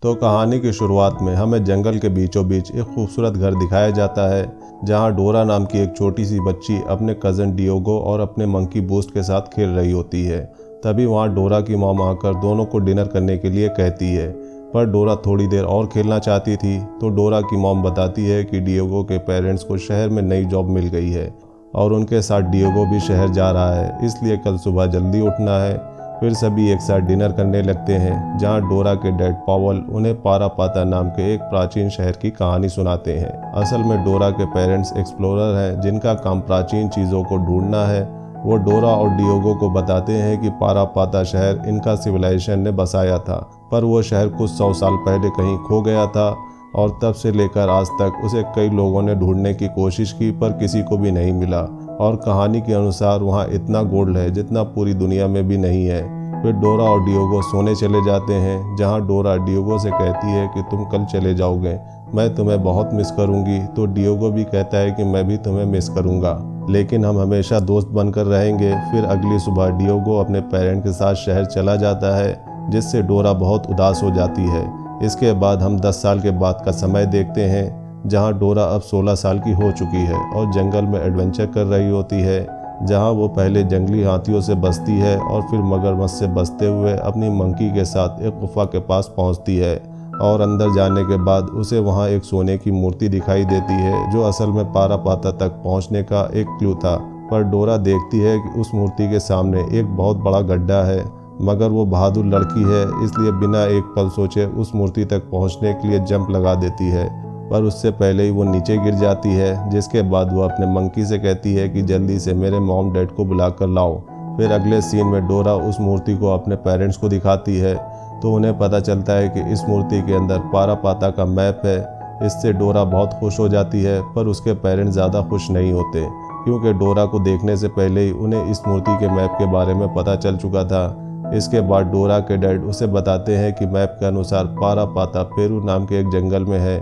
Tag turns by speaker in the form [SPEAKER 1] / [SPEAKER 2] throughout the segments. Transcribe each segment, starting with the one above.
[SPEAKER 1] तो कहानी की शुरुआत में हमें जंगल के बीचों बीच एक खूबसूरत घर दिखाया जाता है, जहां डोरा नाम की एक छोटी सी बच्ची अपने कज़न डियोगो और अपने मंकी बूस्ट के साथ खेल रही होती है। तभी वहां डोरा की मॉम आकर दोनों को डिनर करने के लिए कहती है, पर डोरा थोड़ी देर और खेलना चाहती थी। तो डोरा की मॉम बताती है कि डियोगो के पेरेंट्स को शहर में नई जॉब मिल गई है और उनके साथ डियोगो भी शहर जा रहा है, इसलिए कल सुबह जल्दी उठना है। फिर सभी एक साथ डिनर करने लगते हैं, जहां डोरा के डैड पावल उन्हें पारापाता नाम के एक प्राचीन शहर की कहानी सुनाते हैं। असल में डोरा के पेरेंट्स एक्सप्लोरर हैं, जिनका काम प्राचीन चीज़ों को ढूंढना है। वो डोरा और डियोगो को बताते हैं कि पारापाता शहर इनका सिविलाइजेशन ने बसाया था, पर वो शहर कुछ 100 साल पहले कहीं खो गया था और तब से लेकर आज तक उसे कई लोगों ने ढूंढने की कोशिश की, पर किसी को भी नहीं मिला। और कहानी के अनुसार वहाँ इतना गोल्ड है जितना पूरी दुनिया में भी नहीं है। फिर डोरा और डियोगो सोने चले जाते हैं, जहाँ डोरा डियोगो से कहती है कि तुम कल चले जाओगे, मैं तुम्हें बहुत मिस करूँगी। तो डियोगो भी कहता है कि मैं भी तुम्हें मिस करूँगा, लेकिन हम हमेशा दोस्त बनकर रहेंगे। फिर अगली सुबह डियोगो अपने पेरेंट के साथ शहर चला जाता है, जिससे डोरा बहुत उदास हो जाती है। इसके बाद हम 10 साल के बाद का समय देखते हैं, जहां डोरा अब 16 साल की हो चुकी है और जंगल में एडवेंचर कर रही होती है, जहां वो पहले जंगली हाथियों से बचती है और फिर मगरमच्छ से बचते हुए अपनी मंकी के साथ एक गुफा के पास पहुंचती है। और अंदर जाने के बाद उसे वहां एक सोने की मूर्ति दिखाई देती है, जो असल में पारापाता तक पहुंचने का एक क्लू था। पर डोरा देखती है कि उस मूर्ति के सामने एक बहुत बड़ा गड्ढा है, मगर वो बहादुर लड़की है, इसलिए बिना एक पल सोचे उस मूर्ति तक पहुंचने के लिए जंप लगा देती है। पर उससे पहले ही वो नीचे गिर जाती है, जिसके बाद वो अपने मंकी से कहती है कि जल्दी से मेरे मॉम डैड को बुला कर लाओ। फिर अगले सीन में डोरा उस मूर्ति को अपने पेरेंट्स को दिखाती है, तो उन्हें पता चलता है कि इस मूर्ति के अंदर पारापाता का मैप है। इससे डोरा बहुत खुश हो जाती है, पर उसके पेरेंट्स ज़्यादा खुश नहीं होते, क्योंकि डोरा को देखने से पहले ही उन्हें इस मूर्ति के मैप के बारे में पता चल चुका था। इसके बाद डोरा के डैड उसे बताते हैं कि मैप के अनुसार पारापाता पेरू नाम के एक जंगल में है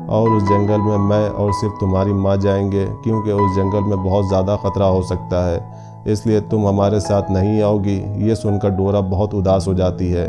[SPEAKER 1] और उस जंगल में मैं और सिर्फ तुम्हारी माँ जाएंगे, क्योंकि उस जंगल में बहुत ज़्यादा खतरा हो सकता है, इसलिए तुम हमारे साथ नहीं आओगी। ये सुनकर डोरा बहुत उदास हो जाती है।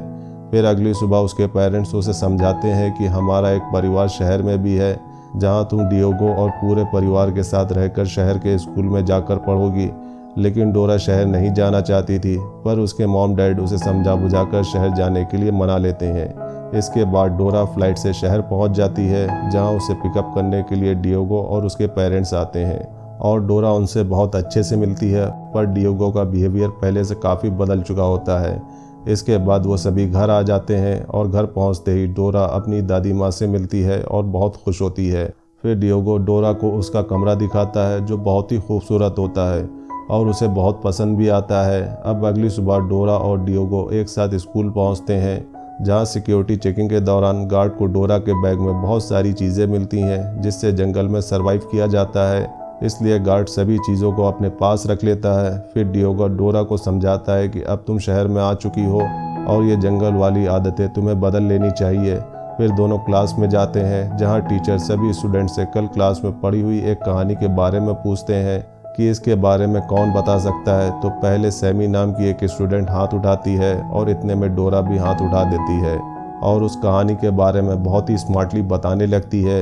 [SPEAKER 1] फिर अगली सुबह उसके पेरेंट्स उसे समझाते हैं कि हमारा एक परिवार शहर में भी है, जहाँ तुम डियोगो और पूरे परिवार के साथ रहकर शहर के स्कूल में जाकर पढ़ोगी। लेकिन डोरा शहर नहीं जाना चाहती थी, पर उसके मॉम डैड उसे समझा बुझाकर शहर जाने के लिए मना लेते हैं। इसके बाद डोरा फ्लाइट से शहर पहुंच जाती है, जहां उसे पिकअप करने के लिए डियोगो और उसके पेरेंट्स आते हैं और डोरा उनसे बहुत अच्छे से मिलती है, पर डियोगो का बिहेवियर पहले से काफ़ी बदल चुका होता है। इसके बाद वो सभी घर आ जाते हैं और घर पहुंचते ही डोरा अपनी दादी माँ से मिलती है और बहुत खुश होती है। फिर डियोगो डोरा को उसका कमरा दिखाता है, जो बहुत ही खूबसूरत होता है और उसे बहुत पसंद भी आता है। अब अगली सुबह डोरा और डियोगो एक साथ स्कूल पहुंचते हैं, जहां सिक्योरिटी चेकिंग के दौरान गार्ड को डोरा के बैग में बहुत सारी चीज़ें मिलती हैं, जिससे जंगल में सरवाइव किया जाता है, इसलिए गार्ड सभी चीज़ों को अपने पास रख लेता है। फिर डियोगो डोरा को समझाता है कि अब तुम शहर में आ चुकी हो और ये जंगल वाली आदतें तुम्हें बदल लेनी चाहिए। फिर दोनों क्लास में जाते हैं, जहाँ टीचर सभी स्टूडेंट से कल क्लास में पढ़ी हुई एक कहानी के बारे में पूछते हैं कि इसके बारे में कौन बता सकता है। तो पहले सैमी नाम की एक स्टूडेंट हाथ उठाती है और इतने में डोरा भी हाथ उठा देती है और उस कहानी के बारे में बहुत ही स्मार्टली बताने लगती है।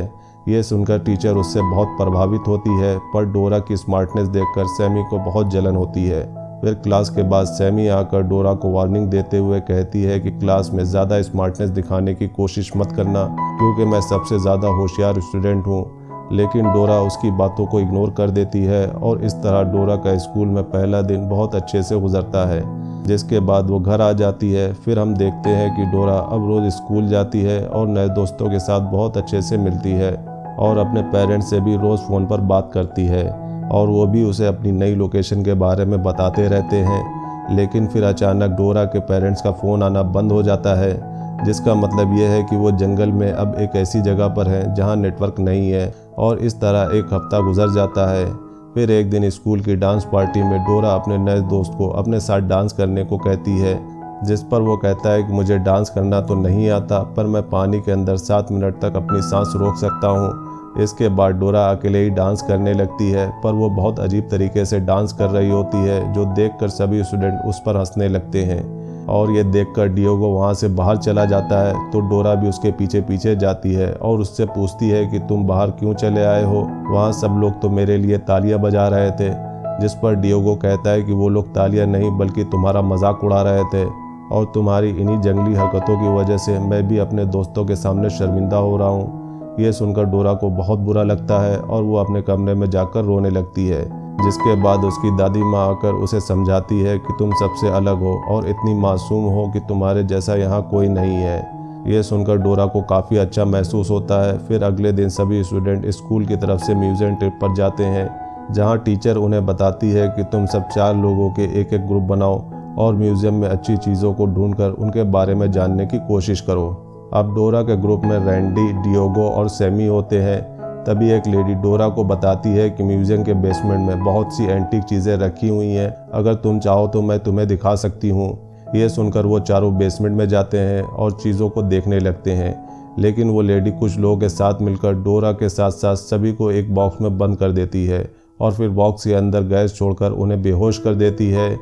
[SPEAKER 1] ये सुनकर टीचर उससे बहुत प्रभावित होती है, पर डोरा की स्मार्टनेस देखकर सैमी को बहुत जलन होती है। फिर क्लास के बाद सैमी आकर डोरा को वार्निंग देते हुए कहती है कि क्लास में ज़्यादा स्मार्टनेस दिखाने की कोशिश मत करना, क्योंकि मैं सबसे ज़्यादा होशियार स्टूडेंट हूँ। लेकिन डोरा उसकी बातों को इग्नोर कर देती है और इस तरह डोरा का स्कूल में पहला दिन बहुत अच्छे से गुजरता है, जिसके बाद वो घर आ जाती है। फिर हम देखते हैं कि डोरा अब रोज़ स्कूल जाती है और नए दोस्तों के साथ बहुत अच्छे से मिलती है और अपने पेरेंट्स से भी रोज़ फ़ोन पर बात करती है और वो भी उसे अपनी नई लोकेशन के बारे में बताते रहते हैं। लेकिन फिर अचानक डोरा के पेरेंट्स का फ़ोन आना बंद हो जाता है, जिसका मतलब ये है कि वो जंगल में अब एक ऐसी जगह पर है जहाँ नेटवर्क नहीं है। और इस तरह एक हफ्ता गुजर जाता है। फिर एक दिन स्कूल की डांस पार्टी में डोरा अपने नए दोस्त को अपने साथ डांस करने को कहती है, जिस पर वो कहता है कि मुझे डांस करना तो नहीं आता, पर मैं पानी के अंदर 7 मिनट तक अपनी सांस रोक सकता हूँ। इसके बाद डोरा अकेले ही डांस करने लगती है, पर वो बहुत अजीब तरीके से डांस कर रही होती है, जो देखकर सभी स्टूडेंट उस पर हंसने लगते हैं। और ये देखकर डियोगो वहाँ से बाहर चला जाता है तो डोरा भी उसके पीछे पीछे जाती है और उससे पूछती है कि तुम बाहर क्यों चले आए हो, वहाँ सब लोग तो मेरे लिए तालियां बजा रहे थे। जिस पर डियोगो कहता है कि वो लोग तालियां नहीं बल्कि तुम्हारा मजाक उड़ा रहे थे और तुम्हारी इन्हीं जंगली हरकतों की वजह से मैं भी अपने दोस्तों के सामने शर्मिंदा हो रहा हूँ। ये सुनकर डोरा को बहुत बुरा लगता है और वो अपने कमरे में जाकर रोने लगती है, जिसके बाद उसकी दादी माँ आकर उसे समझाती है कि तुम सबसे अलग हो और इतनी मासूम हो कि तुम्हारे जैसा यहाँ कोई नहीं है। ये सुनकर डोरा को काफ़ी अच्छा महसूस होता है। फिर अगले दिन सभी स्टूडेंट स्कूल की तरफ से म्यूजियम ट्रिप पर जाते हैं, जहाँ टीचर उन्हें बताती है कि तुम सब 4 लोगों के एक एक ग्रुप बनाओ और म्यूजियम में अच्छी चीज़ों को ढूंढकर उनके बारे में जानने की कोशिश करो। अब डोरा के ग्रुप में रैंडी, डियोगो और सैमी होते हैं। तभी एक लेडी डोरा को बताती है कि म्यूजियम के बेसमेंट में बहुत सी एंटीक चीज़ें रखी हुई हैं, अगर तुम चाहो तो मैं तुम्हें दिखा सकती हूँ। ये सुनकर वो चारों बेसमेंट में जाते हैं और चीज़ों को देखने लगते हैं, लेकिन वो लेडी कुछ लोगों के साथ मिलकर डोरा के साथ साथ सभी को एक बॉक्स में बंद कर देती है और फिर बॉक्स के अंदर गैस छोड़कर उन्हें बेहोश कर देती है।